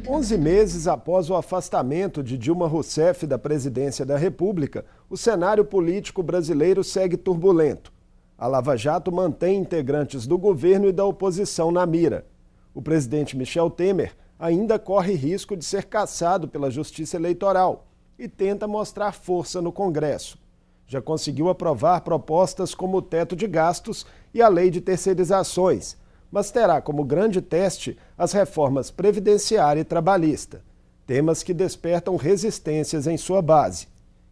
11 meses após o afastamento de Dilma Rousseff da presidência da República, o cenário político brasileiro segue turbulento. A Lava Jato mantém integrantes do governo e da oposição na mira. O presidente Michel Temer ainda corre risco de ser cassado pela Justiça Eleitoral e tenta mostrar força no Congresso. Já conseguiu aprovar propostas como o teto de gastos e a lei de terceirizações, mas terá como grande teste as reformas previdenciária e trabalhista, temas que despertam resistências em sua base.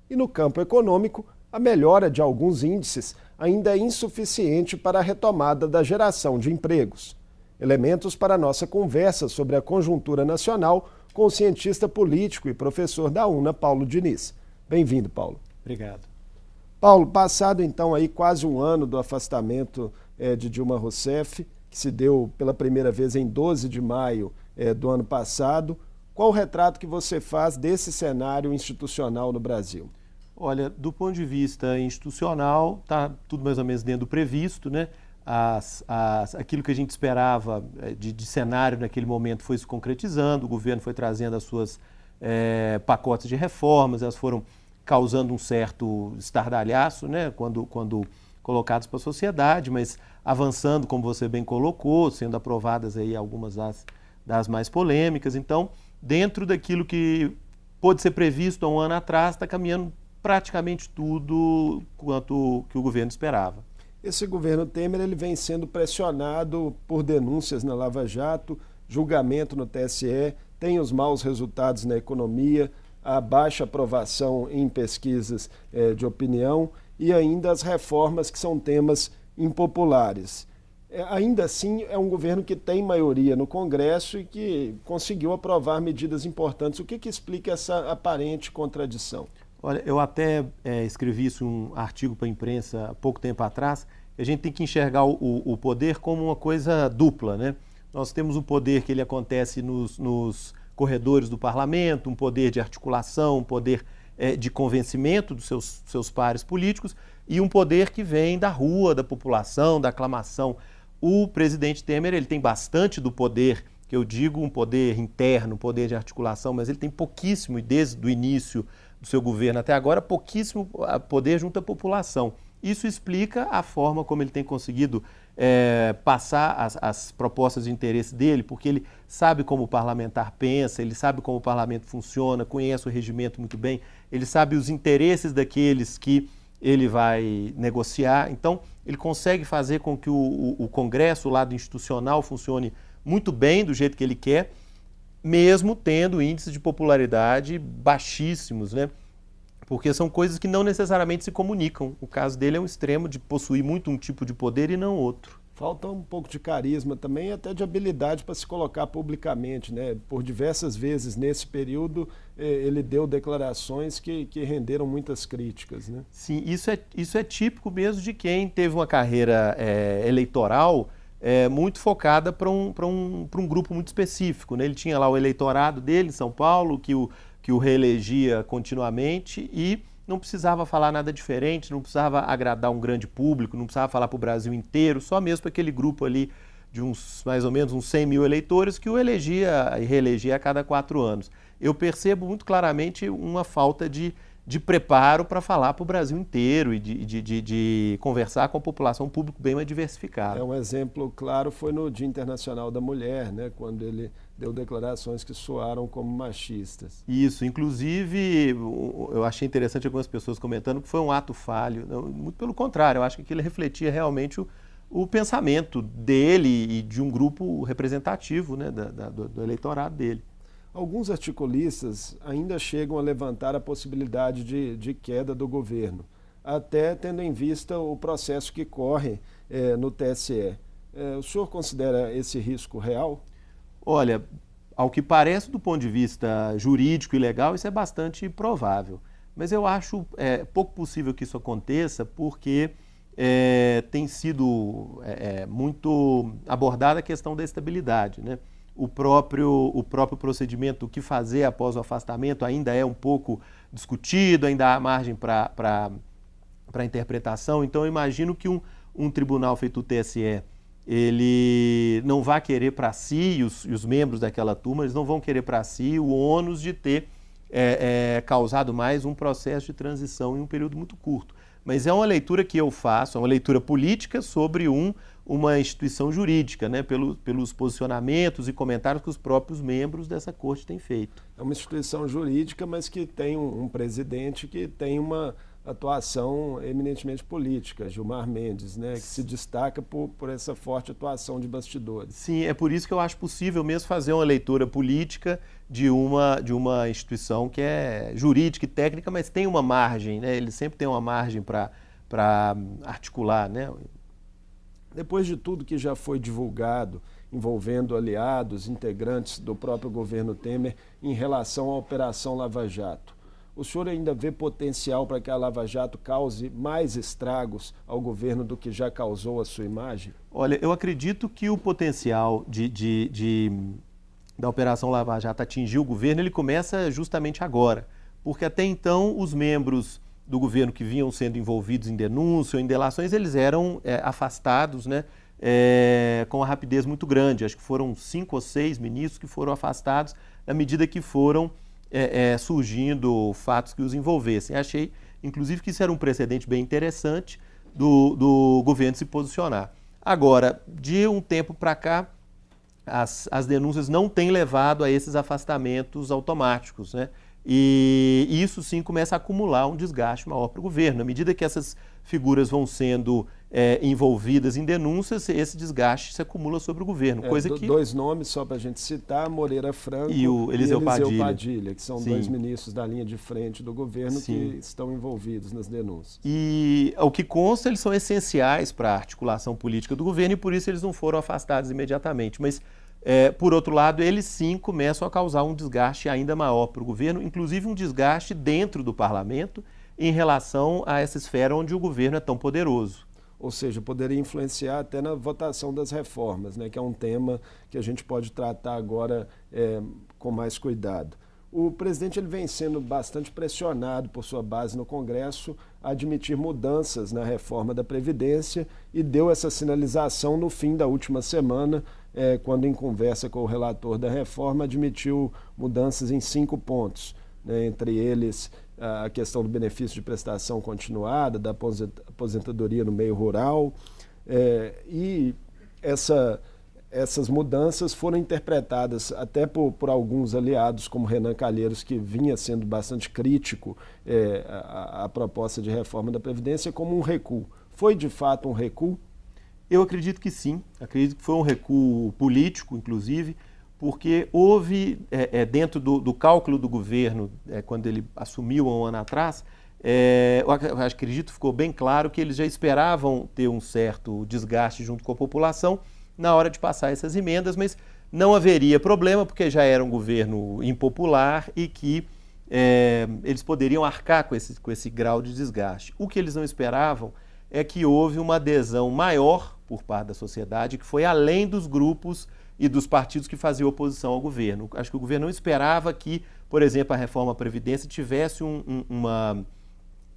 E no campo econômico, a melhora de alguns índices ainda é insuficiente para a retomada da geração de empregos. Elementos para a nossa conversa sobre a conjuntura nacional com o cientista político e professor da UNA, Paulo Diniz. Bem-vindo, Paulo. Obrigado. Paulo, passado então aí quase um ano do afastamento de Dilma Rousseff, que se deu pela primeira vez em 12 de maio do ano passado, qual o retrato que você faz desse cenário institucional no Brasil? Olha, do ponto de vista institucional, está tudo mais ou menos dentro do previsto, né? Aquilo que a gente esperava de cenário naquele momento foi se concretizando, o governo foi trazendo as suas pacotes de reformas, elas foram causando um certo estardalhaço, né? Quando colocados para a sociedade, mas avançando, como você bem colocou, sendo aprovadas aí algumas das mais polêmicas. Então, dentro daquilo que pôde ser previsto há um ano atrás, está caminhando praticamente tudo quanto que o governo esperava. Esse governo Temer ele vem sendo pressionado por denúncias na Lava Jato, julgamento no TSE, tem os maus resultados na economia, a baixa aprovação em pesquisas de opinião e ainda as reformas que são temas impopulares. Ainda assim, é um governo que tem maioria no Congresso e que conseguiu aprovar medidas importantes. O que explica essa aparente contradição? Olha, eu até escrevi isso em um artigo para a imprensa há pouco tempo atrás. A gente tem que enxergar o poder como uma coisa dupla, né? Nós temos o poder que ele acontece nos corredores do parlamento, um poder de articulação, um poder de convencimento dos seus pares políticos e um poder que vem da rua, da população, da aclamação. O presidente Temer ele tem bastante do poder, que eu digo um poder interno, um poder de articulação, mas ele tem pouquíssimo, e desde o início do seu governo até agora, pouquíssimo poder junto à população. Isso explica a forma como ele tem conseguido passar as propostas de interesse dele, porque ele sabe como o parlamentar pensa, ele sabe como o parlamento funciona, conhece o regimento muito bem, ele sabe os interesses daqueles que ele vai negociar. Então, ele consegue fazer com que o Congresso, o lado institucional, funcione muito bem do jeito que ele quer, mesmo tendo índices de popularidade baixíssimos, né? Porque são coisas que não necessariamente se comunicam. O caso dele é um extremo de possuir muito um tipo de poder e não outro. Falta um pouco de carisma também, até de habilidade para se colocar publicamente, né? Por diversas vezes nesse período ele deu declarações que renderam muitas críticas, né? Sim, isso é típico mesmo de quem teve uma carreira eleitoral muito focada para um grupo muito específico, né? Ele tinha lá o eleitorado dele em São Paulo, que o reelegia continuamente e não precisava falar nada diferente, não precisava agradar um grande público, não precisava falar para o Brasil inteiro, só mesmo para aquele grupo ali de mais ou menos uns 100 mil eleitores que o elegia e reelegia a cada 4 anos. Eu percebo muito claramente uma falta de preparo para falar para o Brasil inteiro e de conversar com a população, um público bem mais diversificado. Um exemplo claro foi no Dia Internacional da Mulher, né, quando ele deu declarações que soaram como machistas. Isso, inclusive eu achei interessante algumas pessoas comentando que foi um ato falho. Não, muito pelo contrário, eu acho que aquilo refletia realmente o pensamento dele e de um grupo representativo, né, do eleitorado dele. Alguns articulistas ainda chegam a levantar a possibilidade de queda do governo, até tendo em vista o processo que corre no TSE. O senhor considera esse risco real? Olha, ao que parece do ponto de vista jurídico e legal, isso é bastante provável. Mas eu acho pouco possível que isso aconteça porque tem sido muito abordada a questão da estabilidade, né? O próprio procedimento, o que fazer após o afastamento, ainda é um pouco discutido, ainda há margem para interpretação. Então, eu imagino que um tribunal feito o TSE ele não vai querer para si, e os membros daquela turma, eles não vão querer para si o ônus de ter causado mais um processo de transição em um período muito curto. Mas é uma leitura que eu faço, é uma leitura política sobre uma instituição jurídica, né, pelos posicionamentos e comentários que os próprios membros dessa corte têm feito. É uma instituição jurídica, mas que tem um presidente que tem uma atuação eminentemente política, Gilmar Mendes, né, que se destaca por essa forte atuação de bastidores. Sim, é por isso que eu acho possível mesmo fazer uma leitura política de uma instituição que é jurídica e técnica, mas tem uma margem, né? Ele sempre tem uma margem para articular, né? Depois de tudo que já foi divulgado, envolvendo aliados, integrantes do próprio governo Temer, em relação à Operação Lava Jato, o senhor ainda vê potencial para que a Lava Jato cause mais estragos ao governo do que já causou a sua imagem? Olha, eu acredito que o potencial da Operação Lava Jato atingir o governo, ele começa justamente agora, porque até então os membros do governo que vinham sendo envolvidos em denúncia ou em delações, eles eram afastados, né, com uma rapidez muito grande. Acho que foram 5 ou 6 ministros que foram afastados na medida que foram surgindo fatos que os envolvessem. Achei, inclusive, que isso era um precedente bem interessante do governo se posicionar. Agora, de um tempo para cá, as denúncias não têm levado a esses afastamentos automáticos, né? E isso sim começa a acumular um desgaste maior para o governo. À medida que essas figuras vão sendo envolvidas em denúncias, esse desgaste se acumula sobre o governo. Dois nomes, só para a gente citar, Moreira Franco e o Eliseu Padilha, que são dois ministros da linha de frente do governo que estão envolvidos nas denúncias. E ao que consta, eles são essenciais para a articulação política do governo e por isso eles não foram afastados imediatamente. Mas, por outro lado, eles sim começam a causar um desgaste ainda maior para o governo, inclusive um desgaste dentro do parlamento em relação a essa esfera onde o governo é tão poderoso. Ou seja, poderia influenciar até na votação das reformas, né, que é um tema que a gente pode tratar agora com mais cuidado. O presidente ele vem sendo bastante pressionado por sua base no Congresso a admitir mudanças na reforma da Previdência e deu essa sinalização no fim da última semana, quando em conversa com o relator da reforma admitiu mudanças em 5 pontos, né, entre eles a questão do benefício de prestação continuada, da aposentadoria no meio rural, e essas mudanças foram interpretadas até por alguns aliados, como Renan Calheiros, que vinha sendo bastante crítico à proposta de reforma da Previdência, como um recuo. Foi de fato um recuo? Eu acredito que sim, acredito que foi um recuo político, inclusive, porque houve, dentro do cálculo do governo, quando ele assumiu há um ano atrás, eu acredito que ficou bem claro que eles já esperavam ter um certo desgaste junto com a população na hora de passar essas emendas, mas não haveria problema, porque já era um governo impopular e que eles poderiam arcar com esse grau de desgaste. O que eles não esperavam é que houve uma adesão maior por parte da sociedade, que foi além dos grupos e dos partidos que faziam oposição ao governo. Acho que o governo não esperava que, por exemplo, a reforma da Previdência tivesse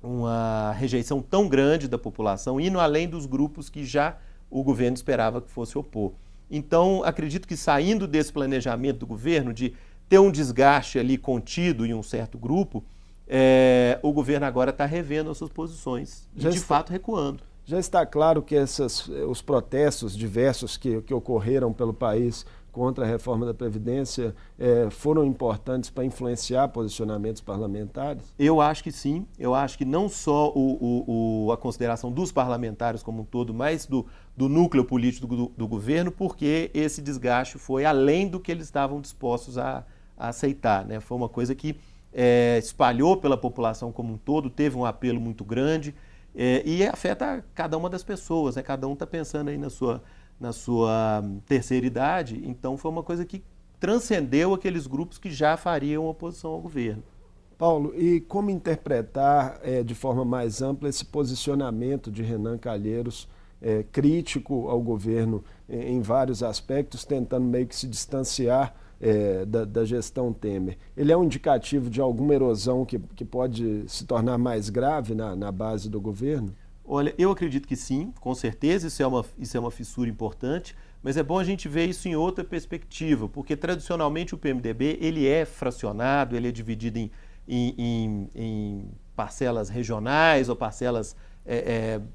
uma rejeição tão grande da população, indo além dos grupos que já o governo esperava que fosse opor. Então, acredito que saindo desse planejamento do governo, de ter um desgaste ali contido em um certo grupo, o governo agora está revendo as suas posições e, de fato, recuando. Já está claro que os protestos diversos que ocorreram pelo país contra a reforma da Previdência foram importantes para influenciar posicionamentos parlamentares? Eu acho que sim. Eu acho que não só a consideração dos parlamentares como um todo, mas do núcleo político do governo, porque esse desgaste foi além do que eles estavam dispostos a aceitar, né? Foi uma coisa que espalhou pela população como um todo, teve um apelo muito grande. E afeta cada uma das pessoas, né? Cada um está pensando aí na sua terceira idade, então foi uma coisa que transcendeu aqueles grupos que já fariam oposição ao governo. Paulo, e como interpretar de forma mais ampla esse posicionamento de Renan Calheiros, crítico ao governo em vários aspectos, tentando meio que se distanciar da gestão Temer? Ele é um indicativo de alguma erosão que pode se tornar mais grave na base do governo? Olha, eu acredito que sim, com certeza, isso é uma fissura importante, mas é bom a gente ver isso em outra perspectiva, porque tradicionalmente o PMDB ele é fracionado, ele é dividido em parcelas regionais ou parcelas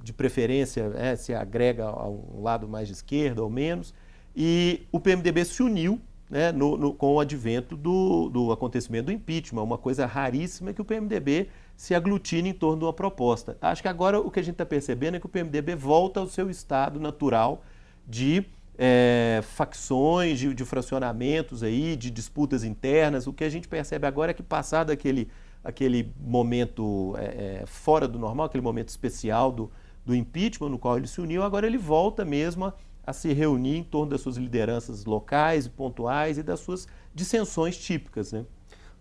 de preferência, se agrega a um lado mais de esquerda ou menos, e o PMDB se uniu, né, com o advento do acontecimento do impeachment, uma coisa raríssima que o PMDB se aglutina em torno de uma proposta. Acho que agora o que a gente está percebendo é que o PMDB volta ao seu estado natural de facções, de fracionamentos, aí, de disputas internas. O que a gente percebe agora é que, passado aquele momento fora do normal, aquele momento especial do impeachment, no qual ele se uniu, agora ele volta mesmo a se reunir em torno das suas lideranças locais e pontuais e das suas dissensões típicas, né?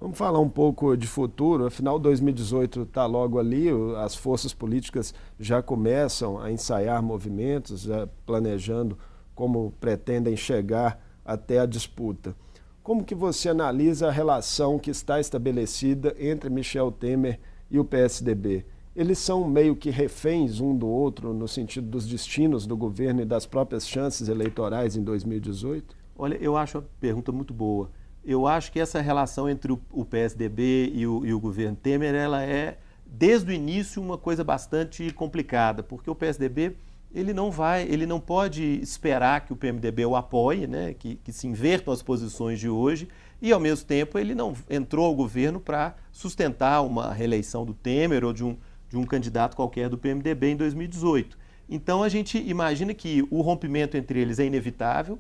Vamos falar um pouco de futuro, afinal 2018 está logo ali, as forças políticas já começam a ensaiar movimentos, já planejando como pretendem chegar até a disputa. Como que você analisa a relação que está estabelecida entre Michel Temer e o PSDB? Eles são meio que reféns um do outro no sentido dos destinos do governo e das próprias chances eleitorais em 2018? Olha, eu acho a pergunta muito boa. Eu acho que essa relação entre o PSDB e o governo Temer, ela é, desde o início, uma coisa bastante complicada, porque o PSDB ele não pode esperar que o PMDB o apoie, né, que se invertam as posições de hoje, e, ao mesmo tempo, ele não entrou ao governo para sustentar uma reeleição do Temer ou de um candidato qualquer do PMDB em 2018. Então, a gente imagina que o rompimento entre eles é inevitável,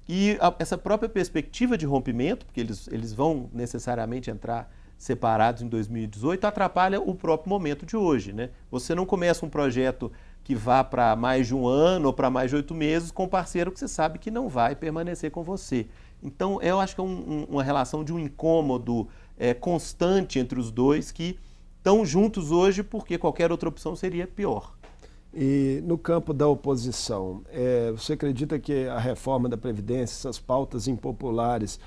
e essa própria perspectiva de rompimento, porque eles vão necessariamente entrar separados em 2018, atrapalha o próprio momento de hoje, né? Você não começa um projeto que vá para mais de um ano ou para mais de 8 meses com um parceiro que você sabe que não vai permanecer com você. Então, eu acho que é uma relação de um incômodo constante entre os dois que estão juntos hoje porque qualquer outra opção seria pior. E no campo da oposição, você acredita que a reforma da Previdência, essas pautas impopulares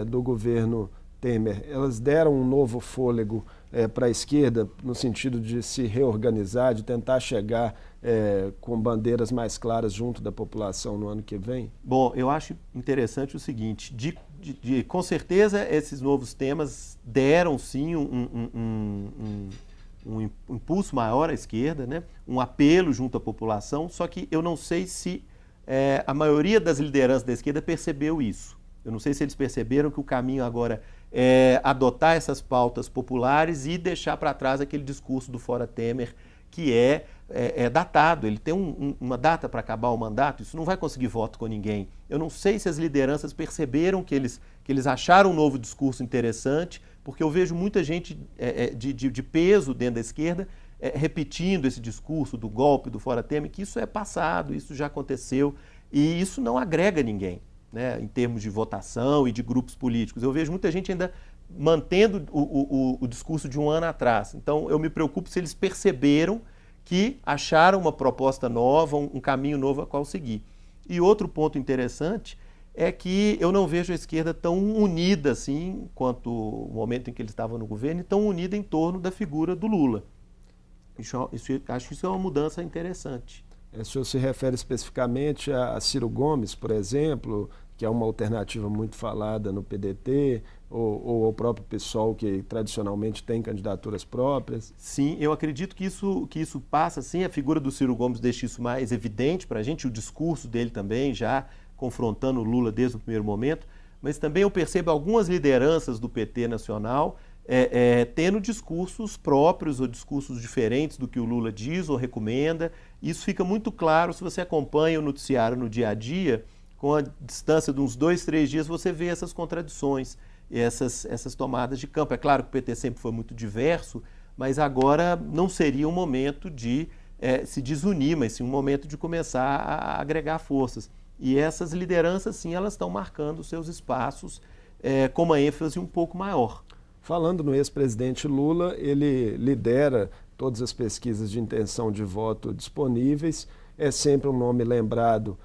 do governo Temer, elas deram um novo fôlego para a esquerda, no sentido de se reorganizar, de tentar chegar com bandeiras mais claras junto da população no ano que vem? Bom, eu acho interessante o seguinte, com certeza esses novos temas deram sim um impulso maior à esquerda, né? Um apelo junto à população, só que eu não sei se a maioria das lideranças da esquerda percebeu isso. Eu não sei se eles perceberam que o caminho agora é adotar essas pautas populares e deixar para trás aquele discurso do Fora Temer, que é datado, ele tem uma data para acabar o mandato, isso não vai conseguir voto com ninguém. Eu não sei se as lideranças perceberam que eles acharam um novo discurso interessante, porque eu vejo muita gente de peso dentro da esquerda repetindo esse discurso do golpe, do Fora Temer, que isso é passado, isso já aconteceu, e isso não agrega ninguém, né, em termos de votação e de grupos políticos. Eu vejo muita gente ainda mantendo o discurso de um ano atrás. Então, eu me preocupo se eles perceberam que acharam uma proposta nova, um caminho novo a qual seguir. E outro ponto interessante é que eu não vejo a esquerda tão unida assim, quanto o momento em que eles estavam no governo, e tão unida em torno da figura do Lula. Acho que isso é uma mudança interessante. O senhor se refere especificamente a Ciro Gomes, por exemplo, que é uma alternativa muito falada no PDT, ou ao próprio PSOL, que tradicionalmente tem candidaturas próprias? Sim, eu acredito que isso passa, sim, a figura do Ciro Gomes deixa isso mais evidente para a gente, o discurso dele também, já confrontando o Lula desde o primeiro momento, mas também eu percebo algumas lideranças do PT nacional tendo discursos próprios ou discursos diferentes do que o Lula diz ou recomenda. Isso fica muito claro se você acompanha o noticiário no dia a dia, com a distância de uns 2, 3 dias, você vê essas contradições, essas tomadas de campo. É claro que o PT sempre foi muito diverso, mas agora não seria um momento de se desunir, mas sim um momento de começar a agregar forças. E essas lideranças, sim, elas estão marcando seus espaços com uma ênfase um pouco maior. Falando no ex-presidente Lula, ele lidera todas as pesquisas de intenção de voto disponíveis, é sempre um nome lembrado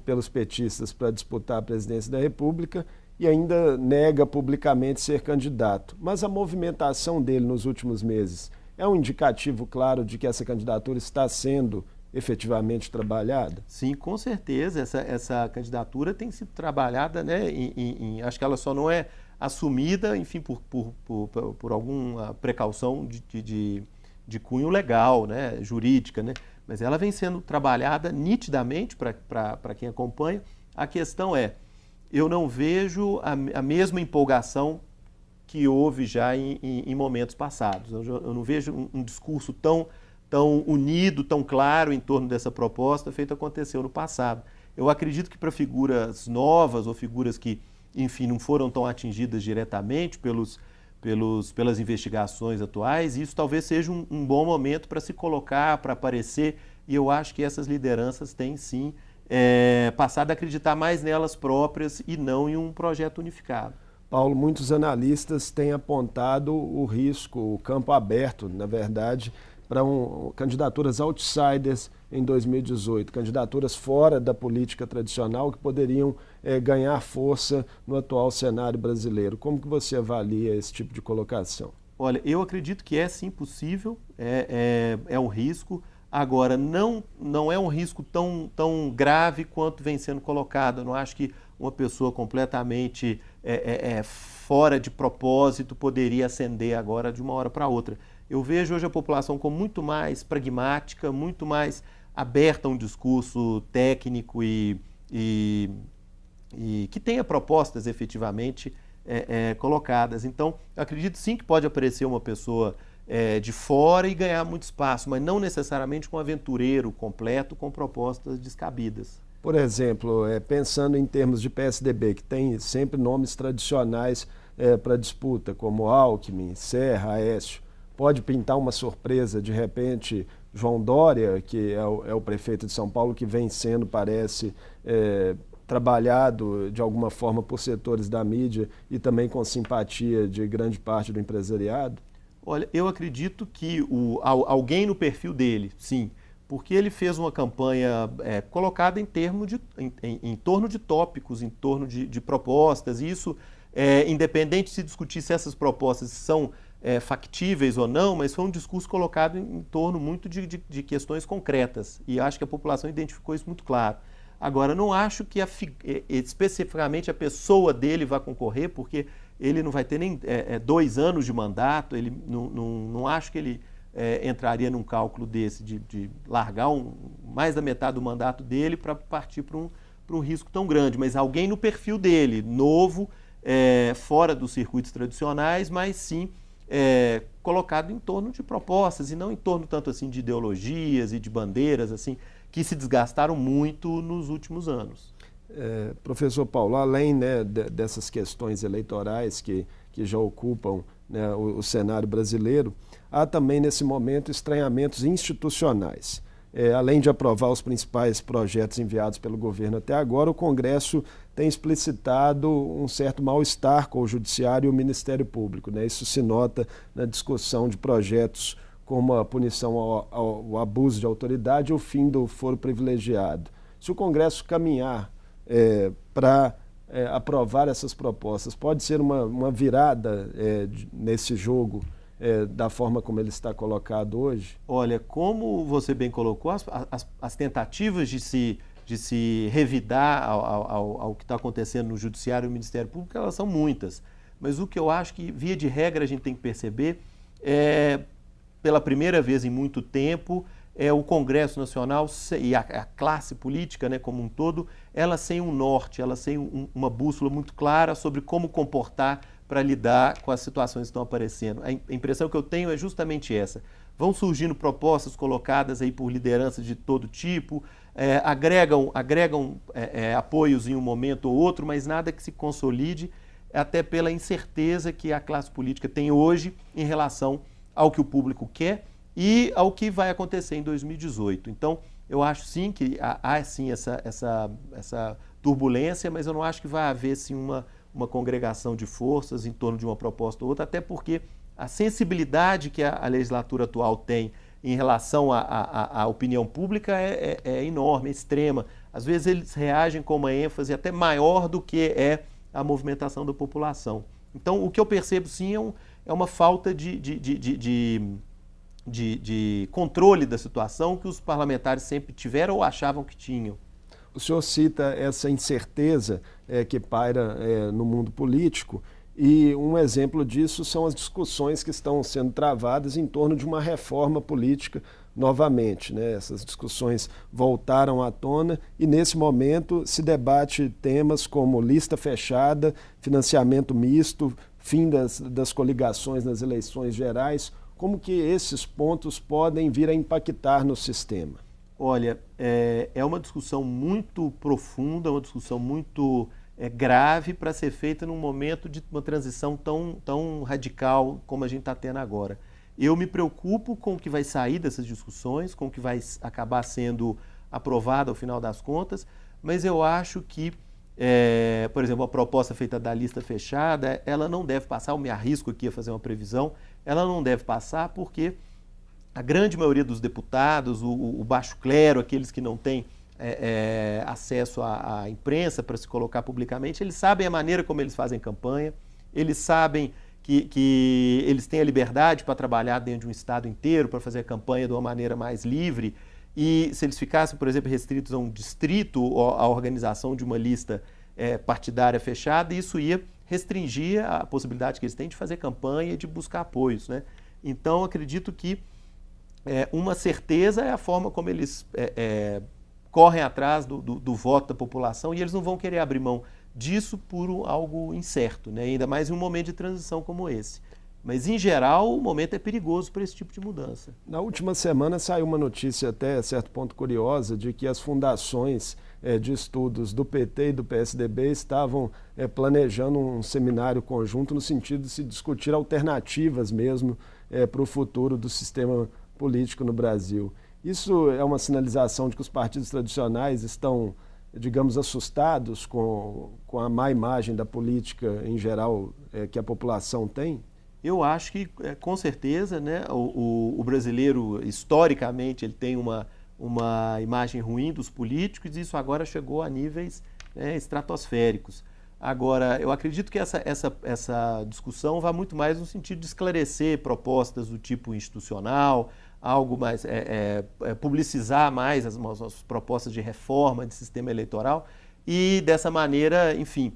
pelos petistas para disputar a presidência da República e ainda nega publicamente ser candidato. Mas a movimentação dele nos últimos meses é um indicativo claro de que essa candidatura está sendo efetivamente trabalhada? Sim, com certeza. Essa candidatura tem sido trabalhada, né, acho que ela só não é assumida, enfim, por alguma precaução de cunho legal, né, jurídica, né, mas ela vem sendo trabalhada nitidamente para quem acompanha. A questão é, eu não vejo a mesma empolgação que houve já em momentos passados. Eu não vejo um discurso tão unido, tão claro em torno dessa proposta feito aconteceu no passado. Eu acredito que para figuras novas ou figuras que, enfim, não foram tão atingidas diretamente pelas investigações atuais, isso talvez seja um bom momento para se colocar, para aparecer, e eu acho que essas lideranças têm sim passado a acreditar mais nelas próprias e não em um projeto unificado. Paulo, muitos analistas têm apontado o risco, o campo aberto, na verdade, para candidaturas outsiders em 2018, candidaturas fora da política tradicional que poderiam ganhar força no atual cenário brasileiro. Como que você avalia esse tipo de colocação? Olha, eu acredito que é sim possível, é um risco. Agora, não é um risco tão grave quanto vem sendo colocado. Eu não acho que uma pessoa completamente fora de propósito poderia ascender agora de uma hora para outra. Eu vejo hoje a população como muito mais pragmática, muito mais aberta a um discurso técnico e que tenha propostas efetivamente colocadas. Então, eu acredito sim que pode aparecer uma pessoa de fora e ganhar muito espaço, mas não necessariamente com um aventureiro completo com propostas descabidas. Por exemplo, pensando em termos de PSDB, que tem sempre nomes tradicionais para disputa, como Alckmin, Serra, Aécio, pode pintar uma surpresa, de repente, João Dória, que é o prefeito de São Paulo, que vem sendo, parece, trabalhado de alguma forma por setores da mídia e também com simpatia de grande parte do empresariado? Olha, eu acredito que alguém no perfil dele, sim, porque ele fez uma campanha colocada em torno de tópicos, em torno de propostas, e isso, independente de se discutir se essas propostas são factíveis ou não, mas foi um discurso colocado em torno muito de questões concretas, e acho que a população identificou isso muito claro. Agora, não acho que especificamente a pessoa dele vá concorrer, porque ele não vai ter nem 2 anos de mandato, ele não acho que ele entraria num cálculo desse, de largar mais da metade do mandato dele para partir para um risco tão grande, mas alguém no perfil dele, novo, fora dos circuitos tradicionais, mas sim colocado em torno de propostas e não em torno tanto assim de ideologias e de bandeiras assim que se desgastaram muito nos últimos anos. Professor Paulo, além, né, dessas questões eleitorais que já ocupam, né, o cenário brasileiro, há também nesse momento estranhamentos institucionais. Além de aprovar os principais projetos enviados pelo governo até agora, o Congresso tem explicitado um certo mal-estar com o Judiciário e o Ministério Público, né? Isso se nota na discussão de projetos como a punição ao abuso de autoridade e o fim do foro privilegiado. Se o Congresso caminhar para aprovar essas propostas, pode ser uma virada nesse jogo da forma como ele está colocado hoje? Olha, como você bem colocou, as tentativas de se revidar ao que está acontecendo no Judiciário e no Ministério Público, elas são muitas. Mas o que eu acho que, via de regra, a gente tem que perceber pela primeira vez em muito tempo, o Congresso Nacional e a classe política, né, como um todo, ela sem um norte, ela sem uma bússola muito clara sobre como comportar para lidar com as situações que estão aparecendo. A impressão que eu tenho é justamente essa. Vão surgindo propostas colocadas aí por lideranças de todo tipo, agregam apoios em um momento ou outro, mas nada que se consolide, até pela incerteza que a classe política tem hoje em relação ao que o público quer e ao que vai acontecer em 2018. Então, eu acho sim que há sim essa turbulência, mas eu não acho que vai haver sim uma congregação de forças em torno de uma proposta ou outra, até porque a sensibilidade que a legislatura atual tem em relação à opinião pública é enorme, é extrema. Às vezes eles reagem com uma ênfase até maior do que a movimentação da população. Então, o que eu percebo sim é uma falta de de controle da situação que os parlamentares sempre tiveram ou achavam que tinham. O senhor cita essa incerteza que paira no mundo político, e um exemplo disso são as discussões que estão sendo travadas em torno de uma reforma política novamente, né? Essas discussões voltaram à tona e nesse momento se debate temas como lista fechada, financiamento misto, fim das coligações nas eleições gerais. Como que esses pontos podem vir a impactar no sistema? Olha, é uma discussão muito profunda, uma discussão muito grave para ser feita num momento de uma transição tão radical como a gente está tendo agora. Eu me preocupo com o que vai sair dessas discussões, com o que vai acabar sendo aprovado ao final das contas, mas eu acho que, por exemplo, a proposta feita da lista fechada, ela não deve passar, eu me arrisco aqui a fazer uma previsão, ela não deve passar porque a grande maioria dos deputados, o baixo clero, aqueles que não têm acesso à imprensa para se colocar publicamente, eles sabem a maneira como eles fazem campanha, eles sabem que eles têm a liberdade para trabalhar dentro de um estado inteiro, para fazer a campanha de uma maneira mais livre, e se eles ficassem, por exemplo, restritos a um distrito ou à organização de uma lista partidária fechada, isso ia restringir a possibilidade que eles têm de fazer campanha e de buscar apoios, né? Então, acredito que uma certeza é a forma como eles correm atrás do voto da população e eles não vão querer abrir mão disso por algo incerto, né? Ainda mais em um momento de transição como esse. Mas, em geral, o momento é perigoso para esse tipo de mudança. Na última semana saiu uma notícia até certo ponto curiosa de que as fundações de estudos do PT e do PSDB estavam planejando um seminário conjunto no sentido de se discutir alternativas mesmo para o futuro do sistema político no Brasil. Isso é uma sinalização de que os partidos tradicionais estão, digamos, assustados com a má imagem da política em geral que a população tem? Eu acho que, com certeza, né, o brasileiro, historicamente, ele tem uma imagem ruim dos políticos e isso agora chegou a níveis estratosféricos. Agora, eu acredito que essa discussão vai muito mais no sentido de esclarecer propostas do tipo institucional, algo mais, publicizar mais as propostas de reforma de sistema eleitoral e, dessa maneira, enfim,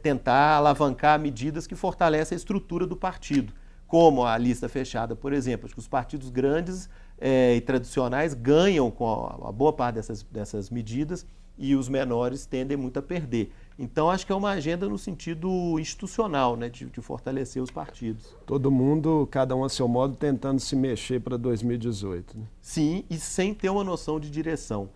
tentar alavancar medidas que fortalecem a estrutura do partido, como a lista fechada, por exemplo. Acho que os partidos grandes e tradicionais ganham com a boa parte dessas medidas e os menores tendem muito a perder. Então, acho que é uma agenda no sentido institucional, né, de fortalecer os partidos. Todo mundo, cada um a seu modo, tentando se mexer para 2018. Né? Sim, e sem ter uma noção de direção.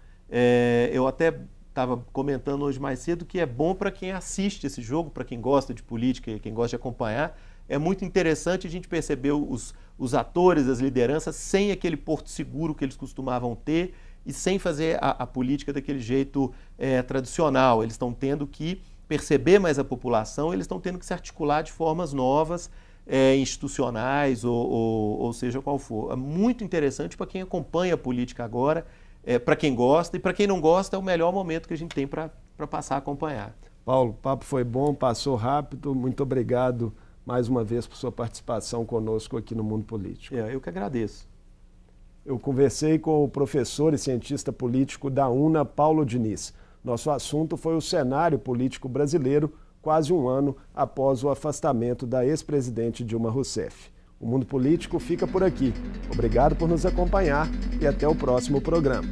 Eu até estava comentando hoje mais cedo que é bom para quem assiste esse jogo, para quem gosta de política, quem gosta de acompanhar. É muito interessante a gente perceber os atores, as lideranças, sem aquele porto seguro que eles costumavam ter e sem fazer a política daquele jeito tradicional. Eles estão tendo que perceber mais a população, eles estão tendo que se articular de formas novas, institucionais ou seja qual for. É muito interessante para quem acompanha a política agora, para quem gosta, e para quem não gosta é o melhor momento que a gente tem para passar a acompanhar. Paulo, o papo foi bom, passou rápido, muito obrigado mais uma vez por sua participação conosco aqui no Mundo Político. Eu que agradeço. Eu conversei com o professor e cientista político da UNA, Paulo Diniz. Nosso assunto foi o cenário político brasileiro, quase um ano após o afastamento da ex-presidente Dilma Rousseff. O Mundo Político fica por aqui. Obrigado por nos acompanhar e até o próximo programa.